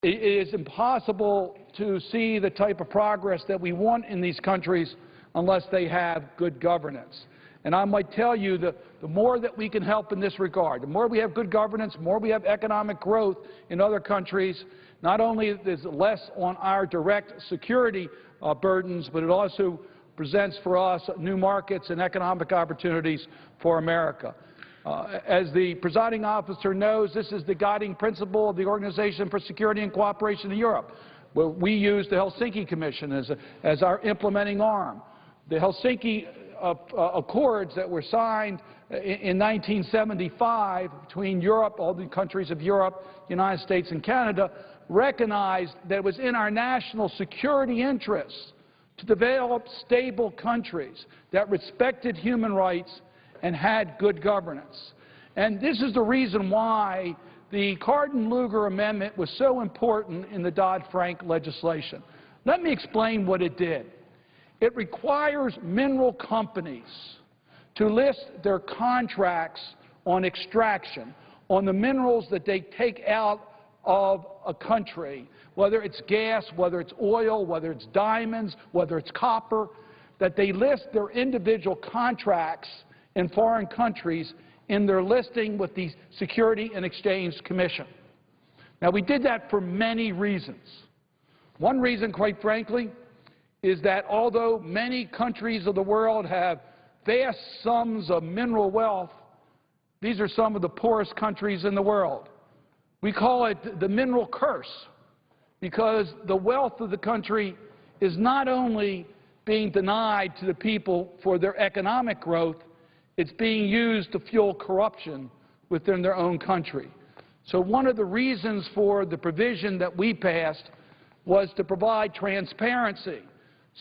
It is impossible to see the type of progress that we want in these countries unless they have good governance. And I might tell you that the more that we can help in this regard, the more we have good governance, the more we have economic growth in other countries, not only is it less on our direct security burdens, but it also presents for us new markets and economic opportunities for America. As the presiding officer knows, this is the guiding principle of the Organization for Security and Cooperation in Europe. We use the Helsinki Commission as our implementing arm. The Helsinki Accords that were signed in 1975 between Europe, all the countries of Europe, United States and Canada, recognized that it was in our national security interests to develop stable countries that respected human rights and had good governance. And this is the reason why the Cardin-Lugar Amendment was so important in the Dodd-Frank legislation. Let me explain what it did. It requires mineral companies to list their contracts on extraction, on the minerals that they take out of a country, whether it's gas, whether it's oil, whether it's diamonds, whether it's copper, that they list their individual contracts in foreign countries in their listing with the Security and Exchange Commission. Now, we did that for many reasons. One reason, quite frankly, is that although many countries of the world have vast sums of mineral wealth, these are some of the poorest countries in the world. We call it the mineral curse because the wealth of the country is not only being denied to the people for their economic growth, it's being used to fuel corruption within their own country. So one of the reasons for the provision that we passed was to provide transparency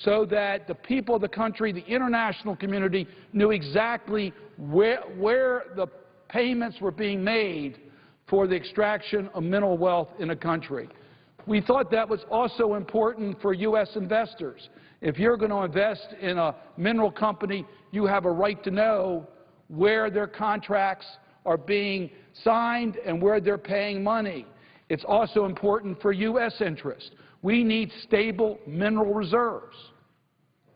so that the people of the country, the international community, knew exactly where the payments were being made for the extraction of mineral wealth in a country. We thought that was also important for U.S. investors. If you're going to invest in a mineral company, you have a right to know where their contracts are being signed and where they're paying money. It's also important for U.S. interests. We need stable mineral reserves.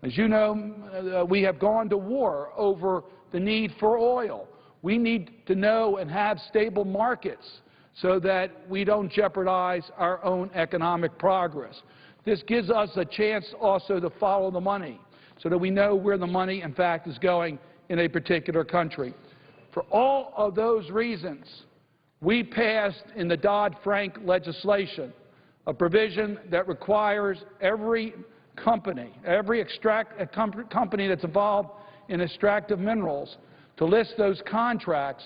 As you know, we have gone to war over the need for oil. We need to know and have stable markets so that we don't jeopardize our own economic progress. This gives us a chance also to follow the money so that we know where the money, in fact, is going in a particular country. For all of those reasons, we passed in the Dodd-Frank legislation a provision that requires every company, company that's involved in extractive minerals to list those contracts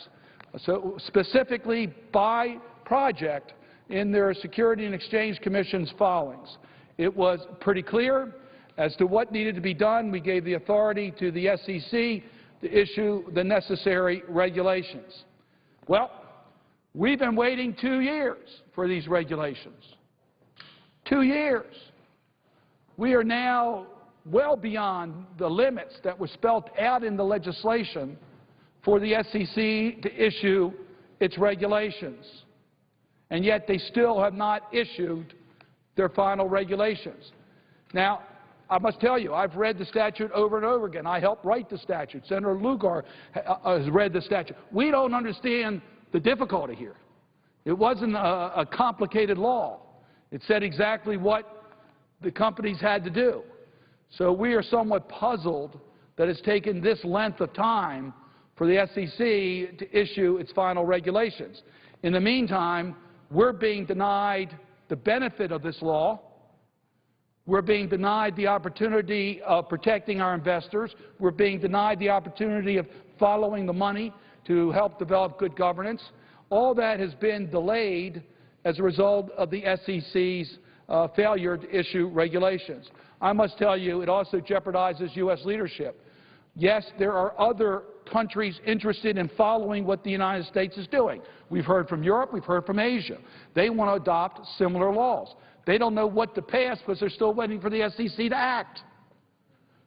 so specifically by project in their Security and Exchange Commission's filings. It was pretty clear as to what needed to be done. We gave the authority to the SEC to issue the necessary regulations. Well, we've been waiting 2 years for these regulations. 2 years. We are now well beyond the limits that were spelled out in the legislation for the SEC to issue its regulations. And yet they still have not issued their final regulations. Now, I must tell you, I've read the statute over and over again. I helped write the statute. Senator Lugar has read the statute. We don't understand the difficulty here. It wasn't a complicated law. It said exactly what the companies had to do. So we are somewhat puzzled that it's taken this length of time for the SEC to issue its final regulations. In the meantime, we're being denied the benefit of this law. We're being denied the opportunity of protecting our investors. We're being denied the opportunity of following the money to help develop good governance. All that has been delayed as a result of the SEC's failure to issue regulations. I must tell you, it also jeopardizes U.S. leadership. Yes, there are other countries interested in following what the United States is doing. We've heard from Europe, we've heard from Asia. They want to adopt similar laws. They don't know what to pass because they're still waiting for the SEC to act.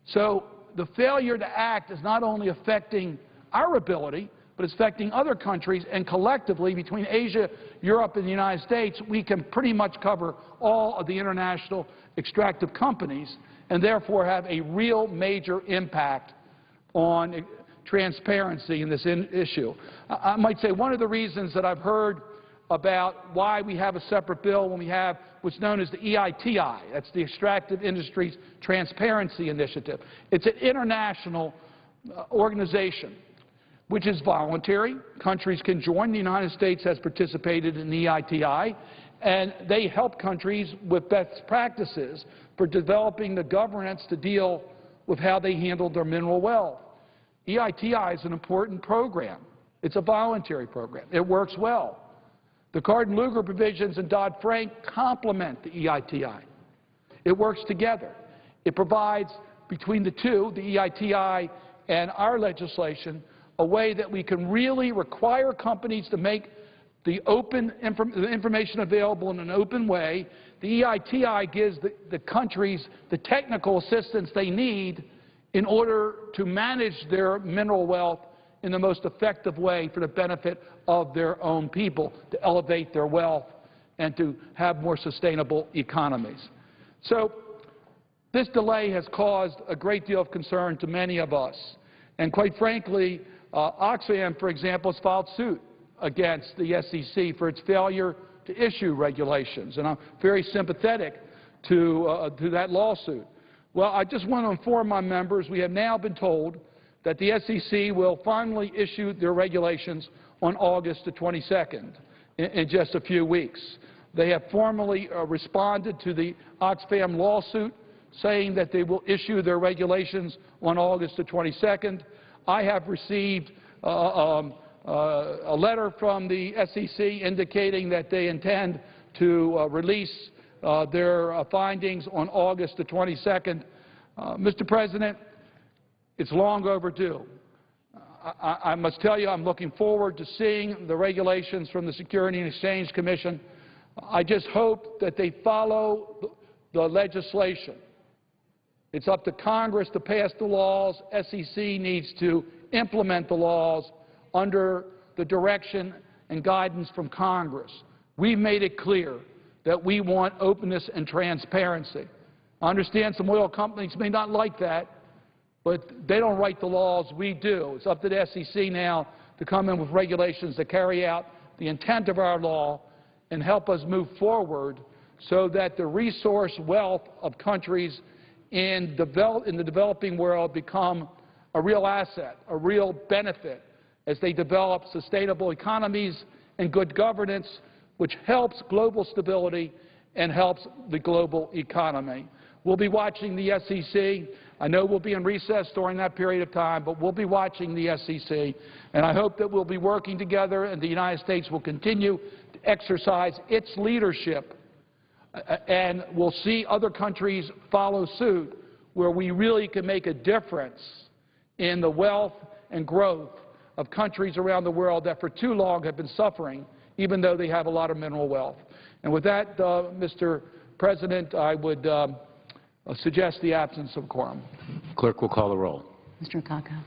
So the failure to act is not only affecting our ability, but but it's affecting other countries, and collectively, between Asia, Europe, and the United States, we can pretty much cover all of the international extractive companies and therefore have a real major impact on transparency in this issue. I might say one of the reasons that I've heard about why we have a separate bill when we have what's known as the EITI, that's the Extractive Industries Transparency Initiative. It's an international organization which is voluntary. Countries can join. The United States has participated in the EITI, and they help countries with best practices for developing the governance to deal with how they handle their mineral wealth. EITI is an important program. It's a voluntary program. It works well. The Card-and-Luger provisions in Dodd-Frank complement the EITI. It works together. It provides, between the two, the EITI and our legislation, a way that we can really require companies to make the information available in an open way. The EITI gives the countries the technical assistance they need in order to manage their mineral wealth in the most effective way for the benefit of their own people, to elevate their wealth and to have more sustainable economies. So this delay has caused a great deal of concern to many of us. And quite frankly, Oxfam, for example, has filed suit against the SEC for its failure to issue regulations. And I'm very sympathetic to that lawsuit. Well, I just want to inform my members we have now been told that the SEC will finally issue their regulations on August the 22nd, in just a few weeks. They have formally responded to the Oxfam lawsuit, saying that they will issue their regulations on August the 22nd. I have received a letter from the SEC indicating that they intend to release their findings on August the 22nd. Mr. President, it's long overdue. I must tell you I'm looking forward to seeing the regulations from the Securities and Exchange Commission. I just hope that they follow the legislation. It's up to Congress to pass the laws. SEC needs to implement the laws under the direction and guidance from Congress. We've made it clear that we want openness and transparency. I understand some oil companies may not like that, but they don't write the laws, we do. It's up to the SEC now to come in with regulations that carry out the intent of our law and help us move forward so that the resource wealth of countries in the developing world become a real asset, a real benefit as they develop sustainable economies and good governance, which helps global stability and helps the global economy. We'll be watching the SEC. I know we'll be in recess during that period of time, but we'll be watching the SEC, and I hope that we'll be working together and the United States will continue to exercise its leadership, and we'll see other countries follow suit where we really can make a difference in the wealth and growth of countries around the world that for too long have been suffering, even though they have a lot of mineral wealth. And with that, Mr. President, I would suggest the absence of quorum. Clerk will call the roll. Mr. Akaka.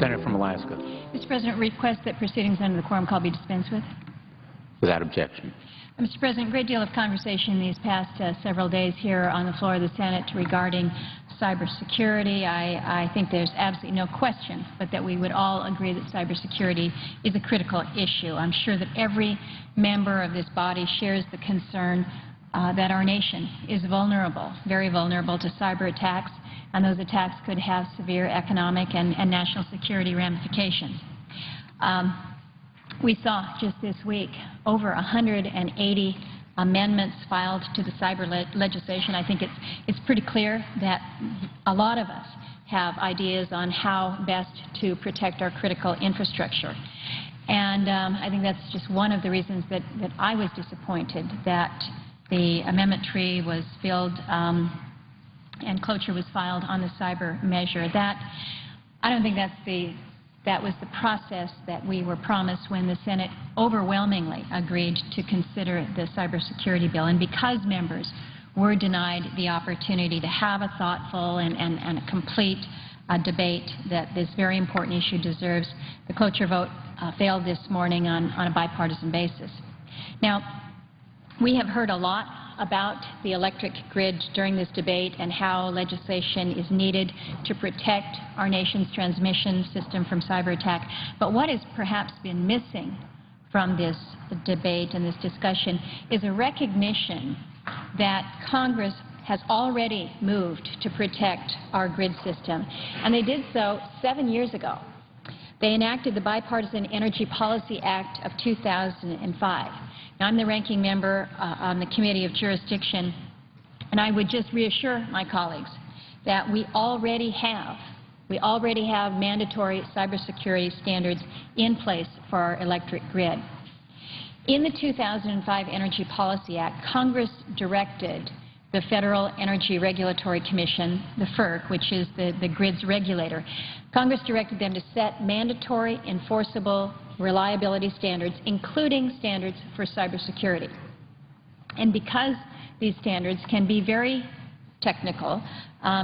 Senator from Alaska. Mr. President, request that proceedings under the quorum call be dispensed with. Without objection. Mr. President, a great deal of conversation these past several days here on the floor of the Senate regarding cybersecurity. I think there's absolutely no question but that we would all agree that cybersecurity is a critical issue. I'm sure that every member of this body shares the concern that our nation is vulnerable, very vulnerable to cyber attacks, and those attacks could have severe economic and national security ramifications. We saw just this week over 180 amendments filed to the cyber legislation. I think it's pretty clear that a lot of us have ideas on how best to protect our critical infrastructure. And I think that's just one of the reasons that I was disappointed that the amendment tree was filled and cloture was filed on the cyber measure. I don't think that was the process that we were promised when the Senate overwhelmingly agreed to consider the cybersecurity bill. And because members were denied the opportunity to have a thoughtful and a complete debate that this very important issue deserves, the cloture vote failed this morning on a bipartisan basis. Now, we have heard a lot about the electric grid during this debate and how legislation is needed to protect our nation's transmission system from cyber attack. But what has perhaps been missing from this debate and this discussion is a recognition that Congress has already moved to protect our grid system, and they did so 7 years ago. They enacted the Bipartisan Energy Policy Act of 2005. Now, I'm the ranking member on the Committee of Jurisdiction, and I would just reassure my colleagues that we already have mandatory cybersecurity standards in place for our electric grid. In the 2005 Energy Policy Act, Congress directed the Federal Energy Regulatory Commission, the FERC, which is the grid's regulator. Congress directed them to set mandatory enforceable reliability standards, including standards for cybersecurity. And because these standards can be very technical,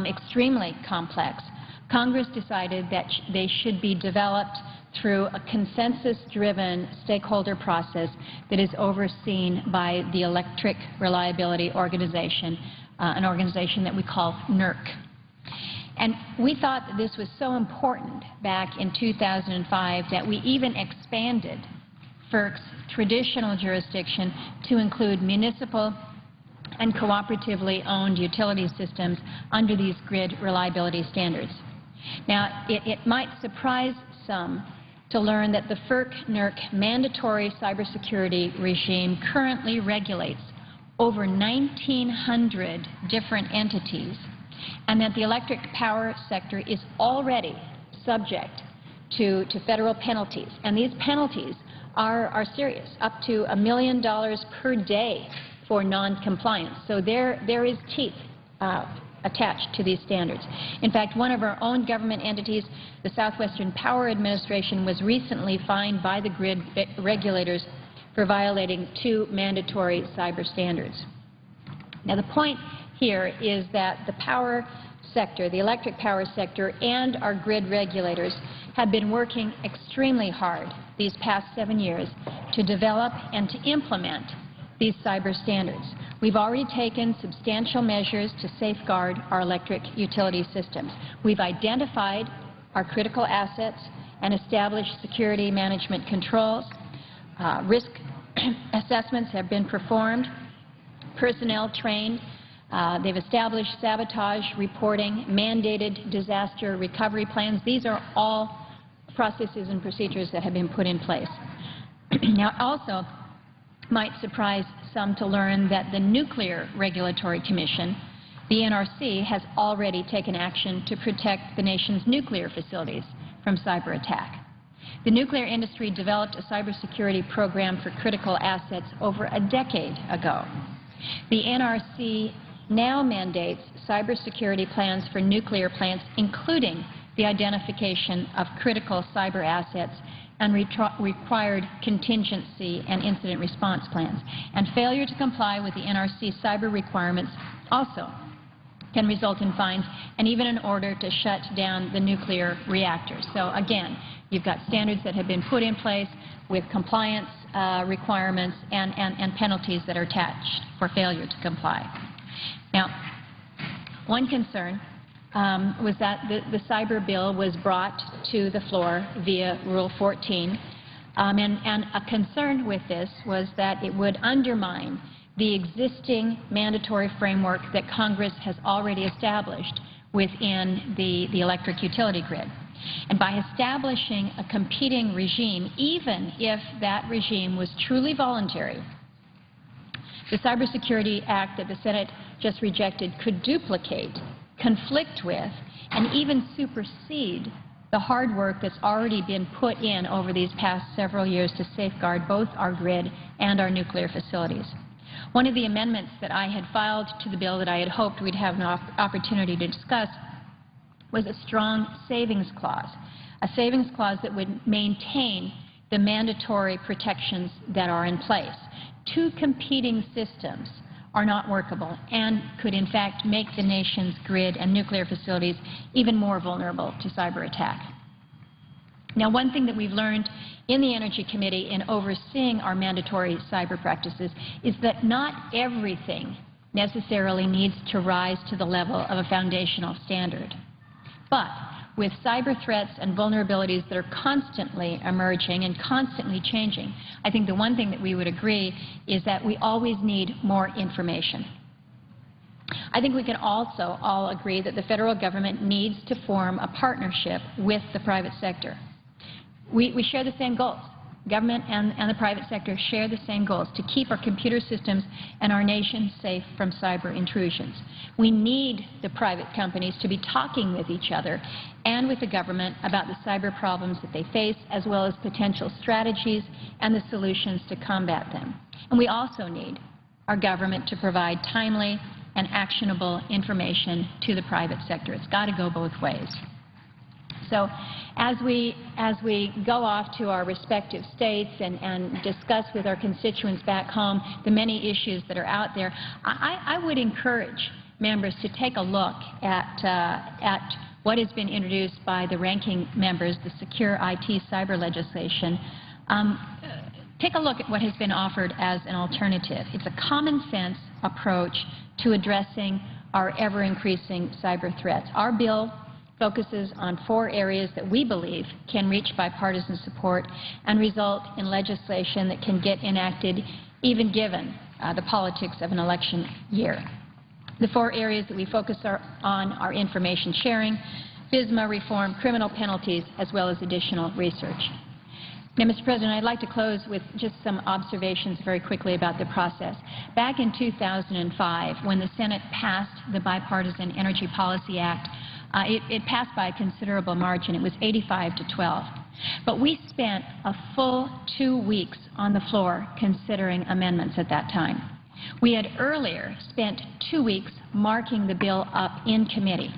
extremely complex, Congress decided that they should be developed through a consensus-driven stakeholder process that is overseen by the Electric Reliability Organization, an organization that we call NERC. And we thought that this was so important back in 2005 that we even expanded FERC's traditional jurisdiction to include municipal and cooperatively owned utility systems under these grid reliability standards. Now, it might surprise some to learn that the FERC-NERC mandatory cybersecurity regime currently regulates over 1,900 different entities, and that the electric power sector is already subject to federal penalties. And these penalties are serious, up to $1 million per day for noncompliance. So there is teeth attached to these standards. In fact, one of our own government entities, the Southwestern Power Administration, was recently fined by the grid regulators for violating 2 mandatory cyber standards. Now, the point here is that the power sector, the electric power sector, and our grid regulators have been working extremely hard these past 7 years to develop and to implement these cyber standards. We've already taken substantial measures to safeguard our electric utility systems. We've identified our critical assets and established security management controls. Risk assessments have been performed, personnel trained. They've established sabotage reporting, mandated disaster recovery plans. These are all processes and procedures that have been put in place. Now, also might surprise some to learn that the Nuclear Regulatory Commission, the NRC, has already taken action to protect the nation's nuclear facilities from cyber attack. The nuclear industry developed a cybersecurity program for critical assets over a decade ago. The NRC now mandates cybersecurity plans for nuclear plants, including the identification of critical cyber assets and required contingency and incident response plans. And failure to comply with the NRC cyber requirements also can result in fines and even an order to shut down the nuclear reactors. So again, you've got standards that have been put in place with compliance requirements and penalties that are attached for failure to comply. Now, one concern was that the cyber bill was brought to the floor via Rule 14, and a concern with this was that it would undermine the existing mandatory framework that Congress has already established within the electric utility grid. And by establishing a competing regime, even if that regime was truly voluntary, the Cybersecurity Act that the Senate just rejected could duplicate, conflict with, and even supersede the hard work that's already been put in over these past several years to safeguard both our grid and our nuclear facilities. One of the amendments that I had filed to the bill that I had hoped we'd have an opportunity to discuss was a strong savings clause, a savings clause that would maintain the mandatory protections that are in place. Two competing systems are not workable and could in fact make the nation's grid and nuclear facilities even more vulnerable to cyber attack. Now, one thing that we've learned in the Energy Committee in overseeing our mandatory cyber practices is that not everything necessarily needs to rise to the level of a foundational standard. But with cyber threats and vulnerabilities that are constantly emerging and constantly changing, I think the one thing that we would agree is that we always need more information. I think we can also all agree that the federal government needs to form a partnership with the private sector. We share the same goals. Government and the private sector share the same goals, to keep our computer systems and our nation safe from cyber intrusions. We need the private companies to be talking with each other and with the government about the cyber problems that they face, as well as potential strategies and the solutions to combat them. And we also need our government to provide timely and actionable information to the private sector. It's got to go both ways. So as we go off to our respective states and discuss with our constituents back home the many issues that are out there, I would encourage members to take a look at what has been introduced by the ranking members, the Secure IT Cyber legislation. Take a look at what has been offered as an alternative. It's a common-sense approach to addressing our ever-increasing cyber threats. Our bill focuses on 4 areas that we believe can reach bipartisan support and result in legislation that can get enacted even given the politics of an election year. The 4 areas that we focus on are information sharing, FISMA reform, criminal penalties, as well as additional research. Now, Mr. President, I'd like to close with just some observations very quickly about the process. Back in 2005, when the Senate passed the Bipartisan Energy Policy Act, it passed by a considerable margin. It was 85-12. But we spent a full 2 weeks on the floor considering amendments at that time. We had earlier spent 2 weeks marking the bill up in committee.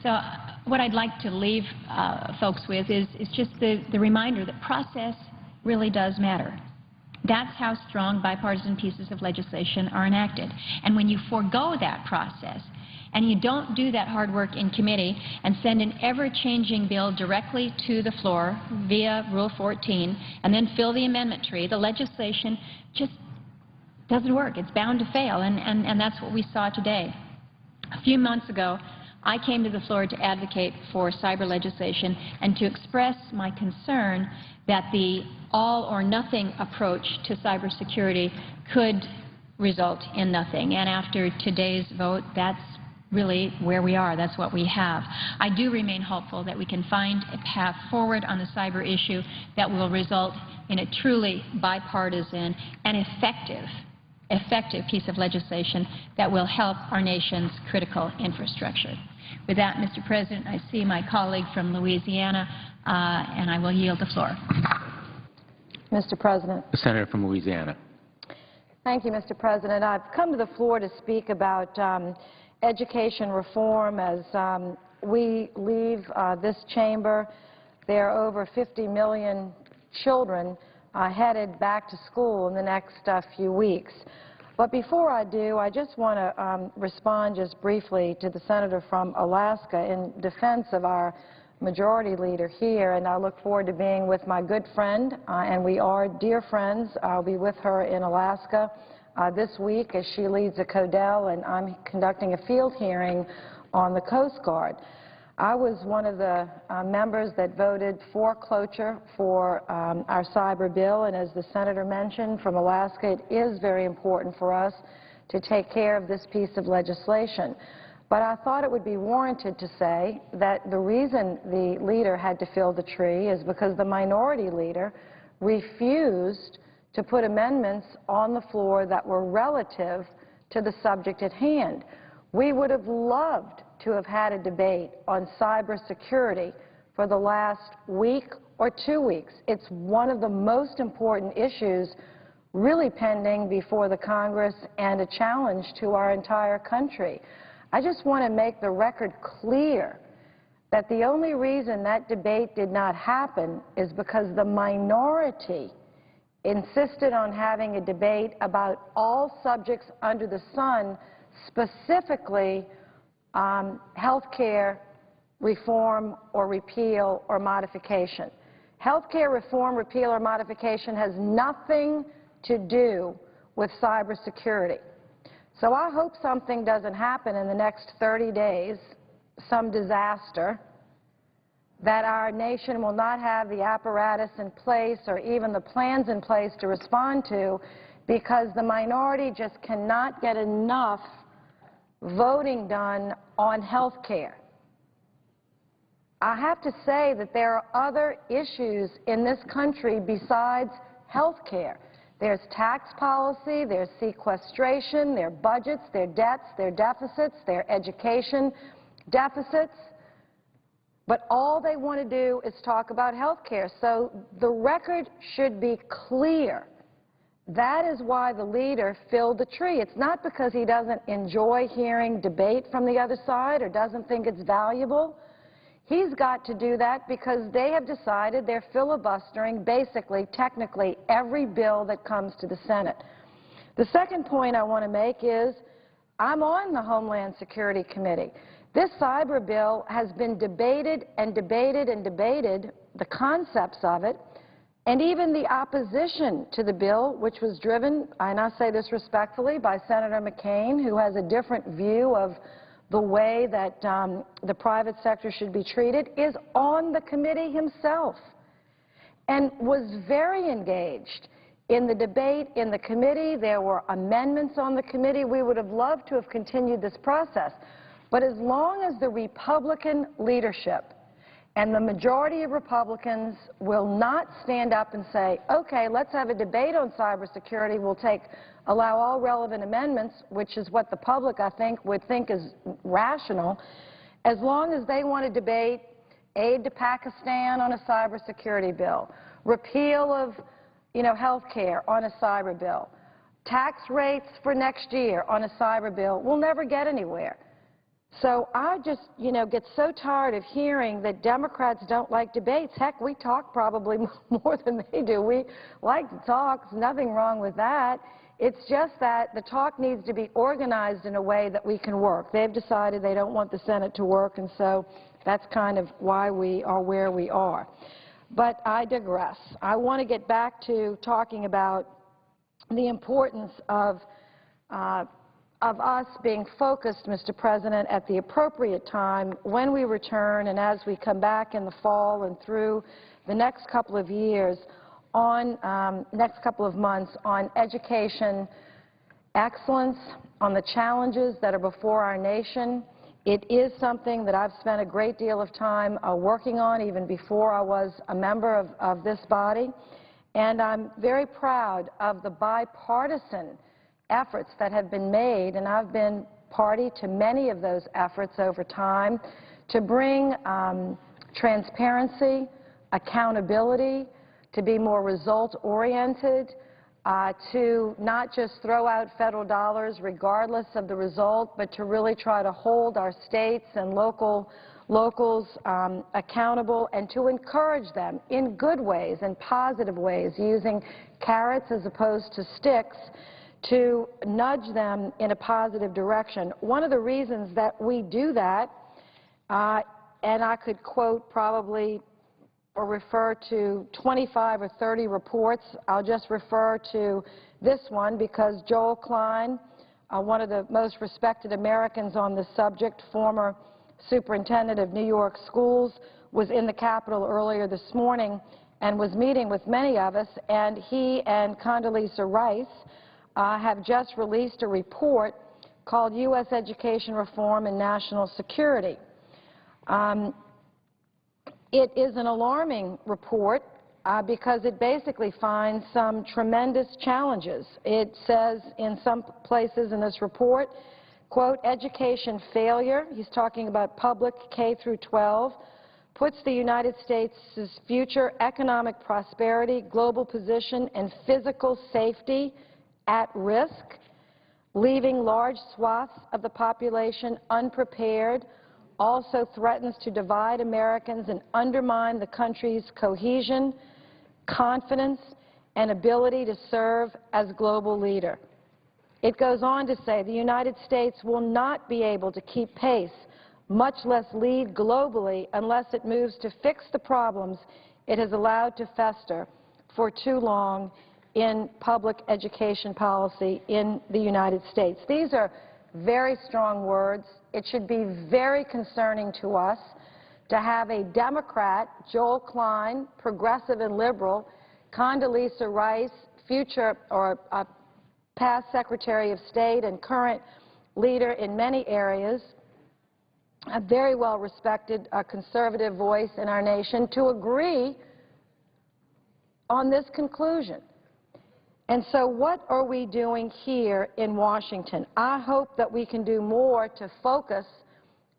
So what I'd like to leave folks with is just the reminder that process really does matter. That's how strong bipartisan pieces of legislation are enacted. And when you forego that process, and you don't do that hard work in committee and send an ever-changing bill directly to the floor via Rule 14 and then fill the amendment tree, the legislation just doesn't work. It's bound to fail, and that's what we saw today. A few months ago, I came to the floor to advocate for cyber legislation and to express my concern that the all-or-nothing approach to cybersecurity could result in nothing. And after today's vote, that's really where we are. That's what we have. I do remain hopeful that we can find a path forward on the cyber issue that will result in a truly bipartisan and effective piece of legislation that will help our nation's critical infrastructure. With that, Mr. President, I see my colleague from Louisiana, and I will yield the floor. Mr. President. The Senator from Louisiana. Thank you, Mr. President. I've come to the floor to speak about education reform. As we leave this chamber, there are over 50 million children headed back to school in the next few weeks. But before I do, I just want to respond just briefly to the senator from Alaska in defense of our majority leader here, and I look forward to being with my good friend, and we are dear friends. I'll be with her in Alaska this week as she leads a CODEL, and I'm conducting a field hearing on the Coast Guard. I was one of the members that voted for cloture for our cyber bill, and as the senator mentioned from Alaska, it is very important for us to take care of this piece of legislation. But I thought it would be warranted to say that the reason the leader had to fill the tree is because the minority leader refused to put amendments on the floor that were relative to the subject at hand. We would have loved to have had a debate on cybersecurity for the last week or 2 weeks. It's one of the most important issues really pending before the Congress and a challenge to our entire country. I just want to make the record clear that the only reason that debate did not happen is because the minority insisted on having a debate about all subjects under the sun, specifically health care reform or repeal or modification. Health care reform, repeal, or modification has nothing to do with cybersecurity. So I hope something doesn't happen in the next 30 days, some disaster, that our nation will not have the apparatus in place or even the plans in place to respond to, because the minority just cannot get enough voting done on health care. I have to say that there are other issues in this country besides health care. There's tax policy, there's sequestration, there are budgets, there are debts, there are deficits, there are education deficits. But all they want to do is talk about health care. So the record should be clear. That is why the leader filled the tree. It's not because he doesn't enjoy hearing debate from the other side or doesn't think it's valuable. He's got to do that because they have decided they're filibustering basically, technically, every bill that comes to the Senate. The second point I want to make is I'm on the Homeland Security Committee. This cyber bill has been debated and debated and debated, the concepts of it, and even the opposition to the bill, which was driven, and I say this respectfully, by Senator McCain, who has a different view of the way that the private sector should be treated, is on the committee himself and was very engaged in the debate in the committee. There were amendments on the committee. We would have loved to have continued this process. But as long as the Republican leadership and the majority of Republicans will not stand up and say, okay, let's have a debate on cybersecurity, allow all relevant amendments, which is what the public, I think, would think is rational, as long as they want to debate aid to Pakistan on a cybersecurity bill, repeal of, health care on a cyber bill, tax rates for next year on a cyber bill, we'll never get anywhere. So I just, get so tired of hearing that Democrats don't like debates. Heck, we talk probably more than they do. We like to talk. There's nothing wrong with that. It's just that the talk needs to be organized in a way that we can work. They've decided they don't want the Senate to work, and so that's kind of why we are where we are. But I digress. I want to get back to talking about the importance of us being focused, Mr. President, at the appropriate time when we return and as we come back in the fall and through the next couple of years on, next couple of months on education excellence, on the challenges that are before our nation. It is something that I've spent a great deal of time working on even before I was a member of this body. And I'm very proud of the bipartisan efforts that have been made, and I've been party to many of those efforts over time to bring transparency, accountability, to be more result-oriented, to not just throw out federal dollars regardless of the result, but to really try to hold our states and locals accountable and to encourage them in good ways and positive ways, using carrots as opposed to sticks, to nudge them in a positive direction. One of the reasons that we do that, and I could quote probably or refer to 25 or 30 reports. I'll just refer to this one because Joel Klein, one of the most respected Americans on this subject, former superintendent of New York schools, was in the Capitol earlier this morning and was meeting with many of us, and he and Condoleezza Rice have just released a report called U.S. Education Reform and National Security. It is an alarming report because it basically finds some tremendous challenges. It says in some places in this report, quote, education failure, he's talking about public K through 12, puts the United States' future economic prosperity, global position, and physical safety at risk, leaving large swaths of the population unprepared, also threatens to divide Americans and undermine the country's cohesion, confidence, and ability to serve as global leader. It goes on to say the United States will not be able to keep pace, much less lead globally, unless it moves to fix the problems it has allowed to fester for too long in public education policy in the United States. These are very strong words. It should be very concerning to us to have a Democrat, Joel Klein, progressive and liberal, Condoleezza Rice, future or past Secretary of State and current leader in many areas, a very well-respected conservative voice in our nation, to agree on this conclusion. And so what are we doing here in Washington? I hope that we can do more to focus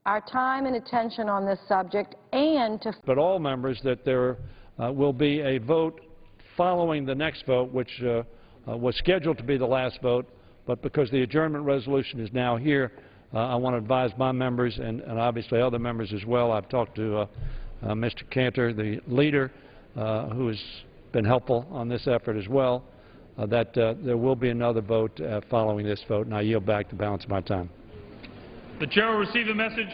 our time and attention on this subject and to... But all members that there will be a vote following the next vote, which was scheduled to be the last vote, but because the adjournment resolution is now here, I want to advise my members and obviously other members as well. I've talked to Mr. Cantor, the leader, who has been helpful on this effort as well, that there will be another vote following this vote, and I yield back the balance of my time. The chair will receive a message.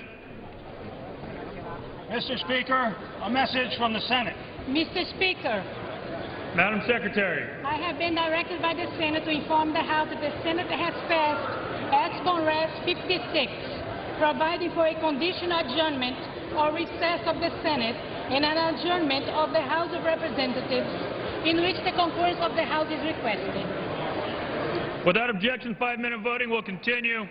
Mr. Speaker, a message from the Senate. Mr. Speaker, Madam Secretary. I have been directed by the Senate to inform the House that the Senate has passed H.Con.Res 56, providing for a conditional adjournment or recess of the Senate and an adjournment of the House of Representatives in which the concurrence of the House is requested. Without objection, 5-minute voting will continue.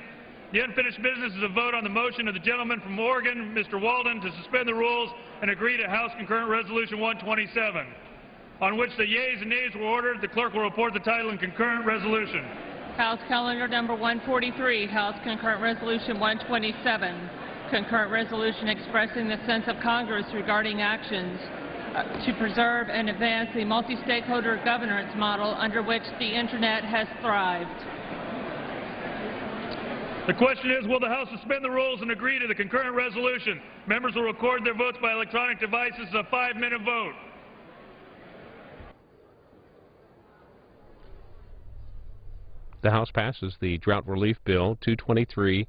The unfinished business is a vote on the motion of the gentleman from Oregon, Mr. Walden, to suspend the rules and agree to House Concurrent Resolution 127, on which the yeas and nays were ordered. The clerk will report the title and concurrent resolution. House Calendar Number 143, House Concurrent Resolution 127, concurrent resolution expressing the sense of Congress regarding actions to preserve and advance the multi-stakeholder governance model under which the Internet has thrived. The question is, will the House suspend the rules and agree to the concurrent resolution? Members will record their votes by electronic devices. A 5-minute vote. The House passes the Drought Relief Bill 223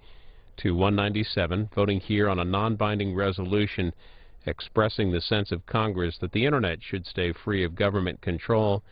to 197, voting here on a non-binding resolution expressing the sense of Congress that the Internet should stay free of government control.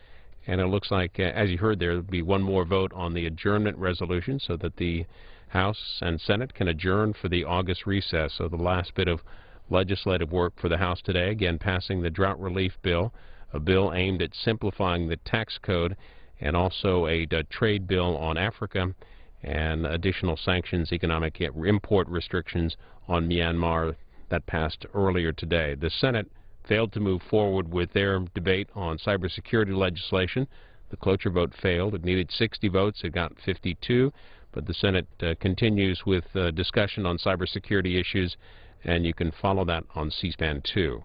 And it looks like, as you heard, there will be one more vote on the adjournment resolution so that the House and Senate can adjourn for the August recess. So the last bit of legislative work for the House today, again passing the Drought Relief Bill, a bill aimed at simplifying the tax code, and also a trade bill on Africa and additional sanctions, economic import restrictions on Myanmar that passed earlier today. The Senate failed to move forward with their debate on cybersecurity legislation. The cloture vote failed. It needed 60 votes. It got 52. But the Senate continues with discussion on cybersecurity issues, and you can follow that on C-SPAN 2.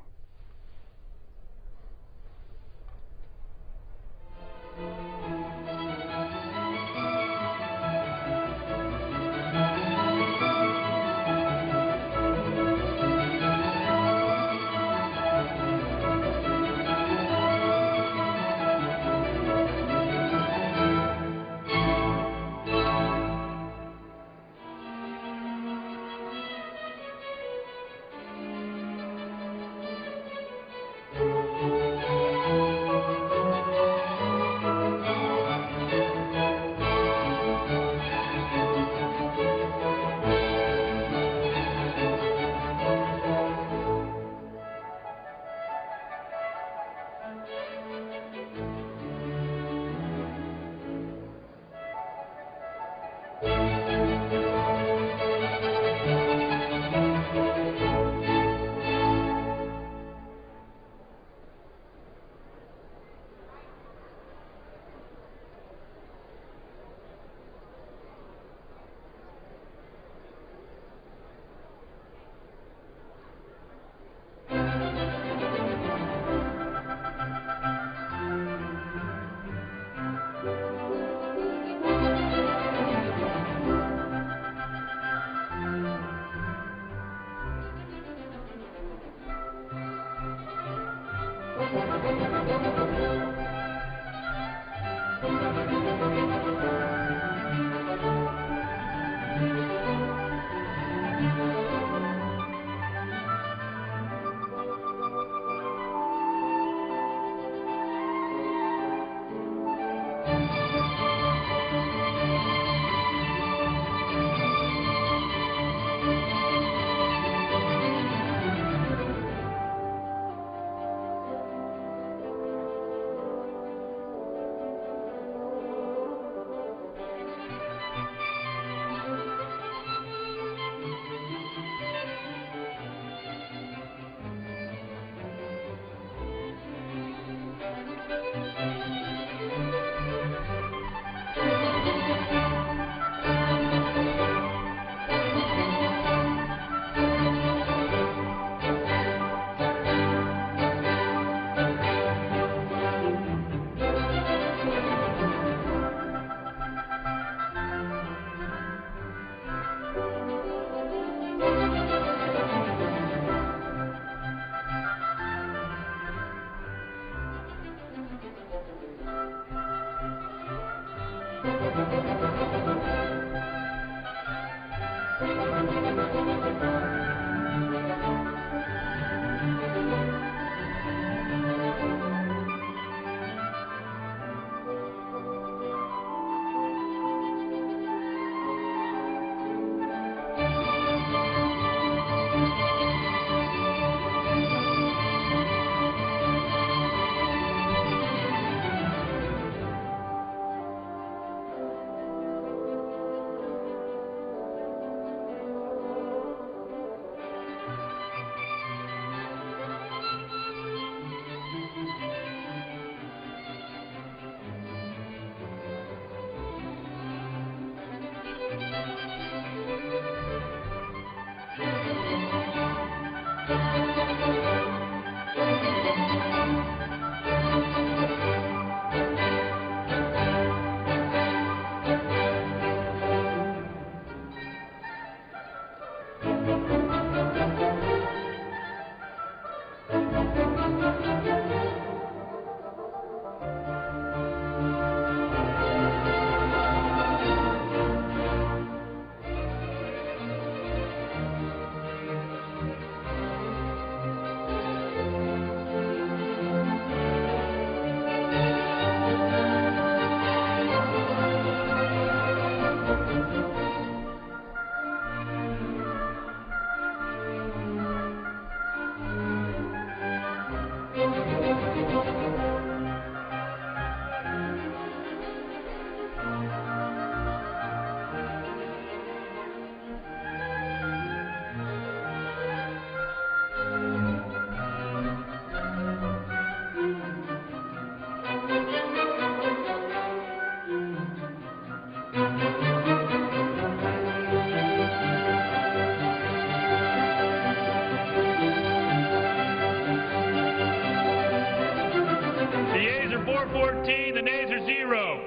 14, the nays are 0.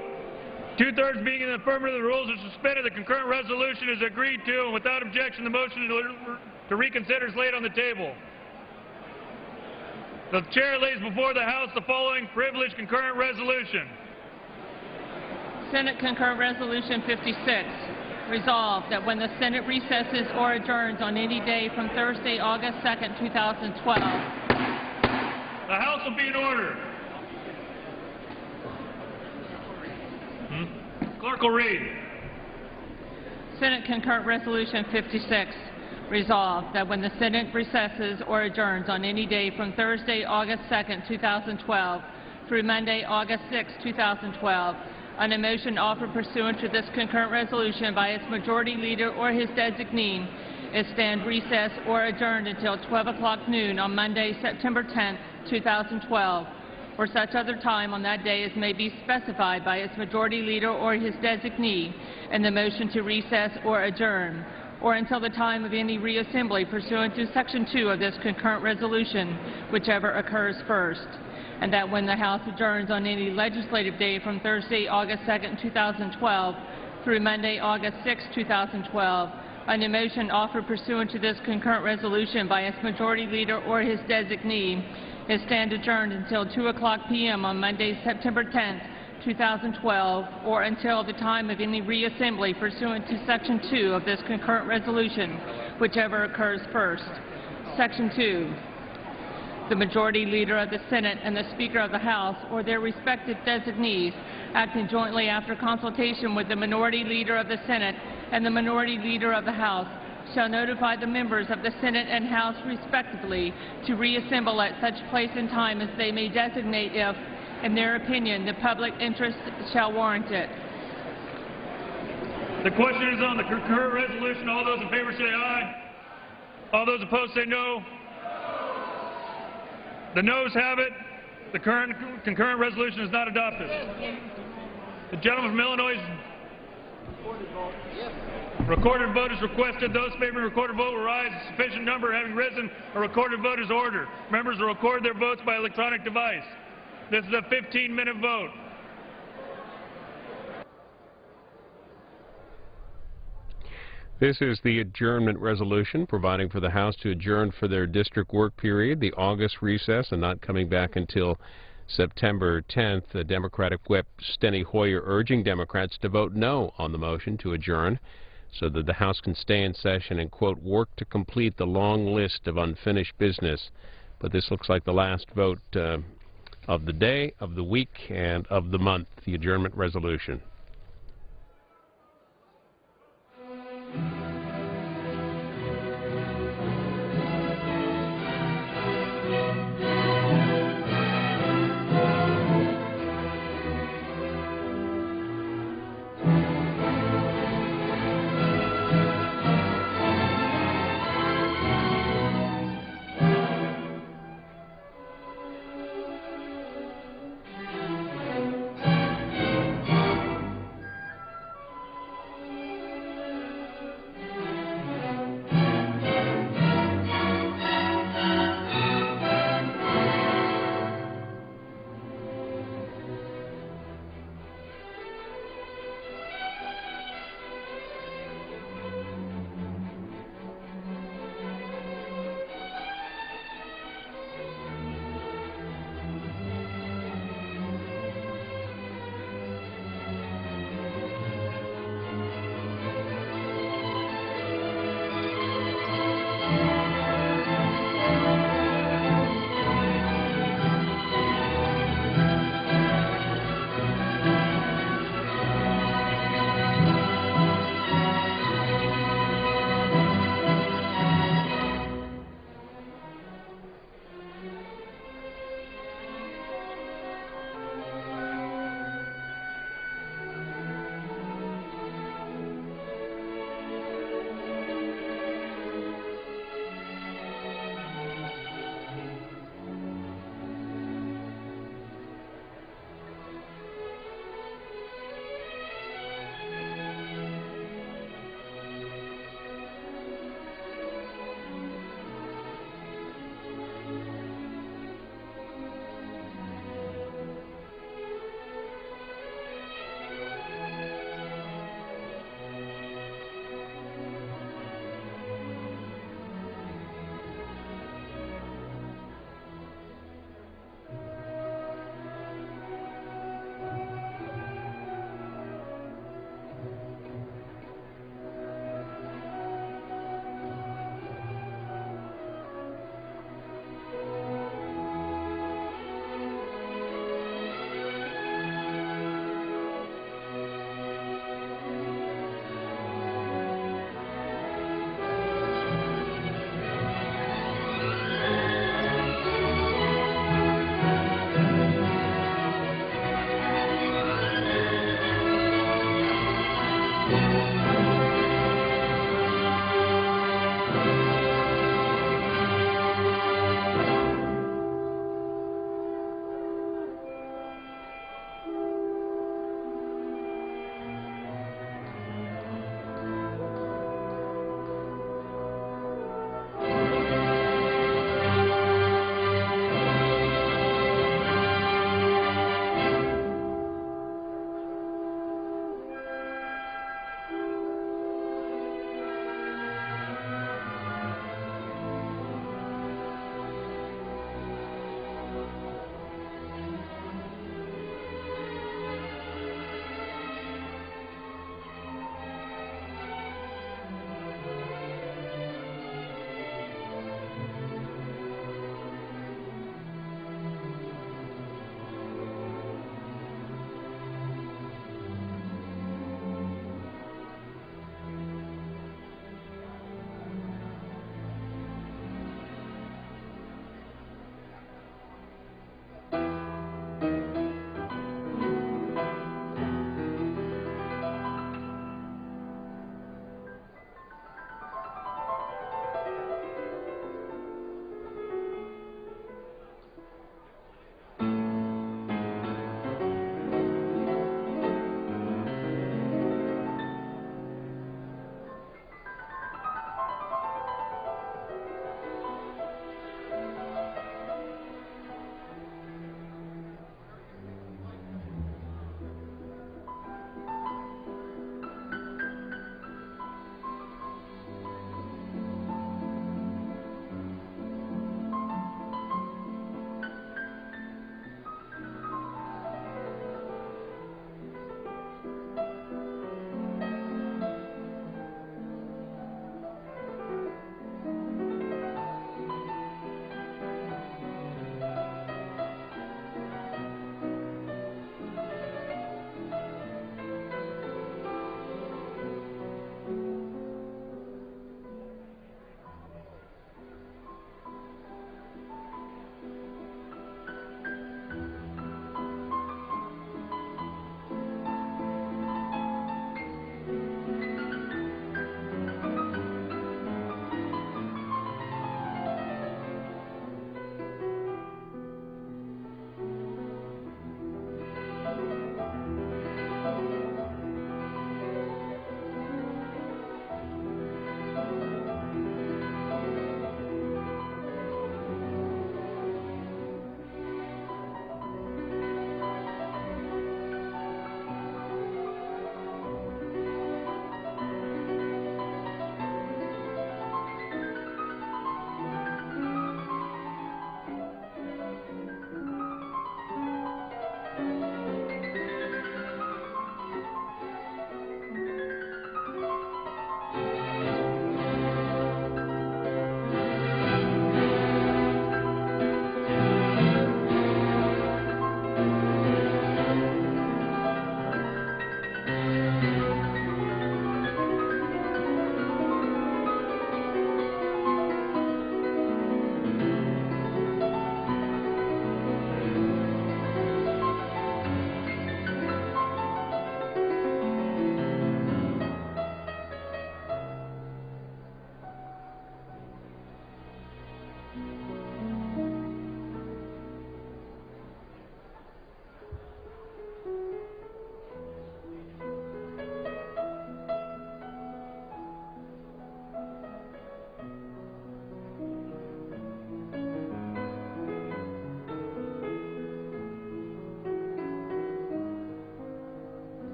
Two-thirds being in the affirmative, the rules are suspended. The concurrent resolution is agreed to, and without objection, the motion to reconsider is laid on the table. The chair lays before the House the following privileged concurrent resolution. Senate Concurrent Resolution 56. Resolved that when the Senate recesses or adjourns on any day from Thursday, August 2nd, 2012. The House will be in order. Clerk will read. Senate Concurrent Resolution 56. Resolved that when the Senate recesses or adjourns on any day from Thursday, August 2nd, 2012 through Monday, August 6, 2012, on a motion offered pursuant to this concurrent resolution by its majority leader or his designee, is stand recessed or adjourned until 12 o'clock noon on Monday, September 10, 2012, or such other time on that day as may be specified by its majority leader or his designee in the motion to recess or adjourn, or until the time of any reassembly pursuant to Section 2 of this concurrent resolution, whichever occurs first. And that when the House adjourns on any legislative day from Thursday, August 2nd, 2012 through Monday, August 6, 2012, on a motion offered pursuant to this concurrent resolution by its majority leader or his designee, is stand adjourned until 2 o'clock p.m. on Monday, September 10th, 2012, or until the time of any reassembly pursuant to Section 2 of this concurrent resolution, whichever occurs first. Section 2. The majority leader of the Senate and the Speaker of the House or their respective designees, acting jointly after consultation with the minority leader of the Senate and the minority leader of the House, shall notify the members of the Senate and House respectively to reassemble at such place and time as they may designate if, in their opinion, the public interest shall warrant it. The question is on the concurrent resolution. All those in favor say aye. All those opposed say no. The noes have it. The concurrent resolution is not adopted. The gentleman from Illinois' recorded vote is requested. Those favoring recorded vote will rise. A sufficient number having risen, a recorded vote is ordered. Members will record their votes by electronic device. This is a 15-minute vote. This is the adjournment resolution providing for the House to adjourn for their district work period, the August recess, and not coming back until September 10th. The Democratic Whip Steny Hoyer urging Democrats to vote no on the motion to adjourn so that the House can stay in session and, quote, work to complete the long list of unfinished business. But this looks like the last vote of the day, of the week, and of the month, the adjournment resolution.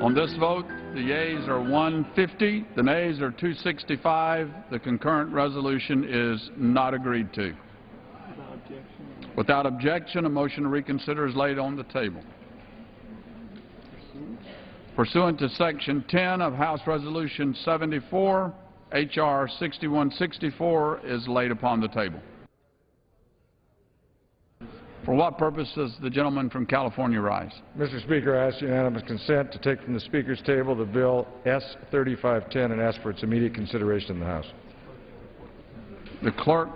On this vote, the yeas are 150, the nays are 265. The concurrent resolution is not agreed to. Without objection, a motion to reconsider is laid on the table. Pursuant to Section 10 of House Resolution 74, H.R. 6164 is laid upon the table. For what purpose does the gentleman from California rise? Mr. Speaker, I ask unanimous consent to take from the Speaker's table the bill S-3510 and ask for its immediate consideration in the House. The clerk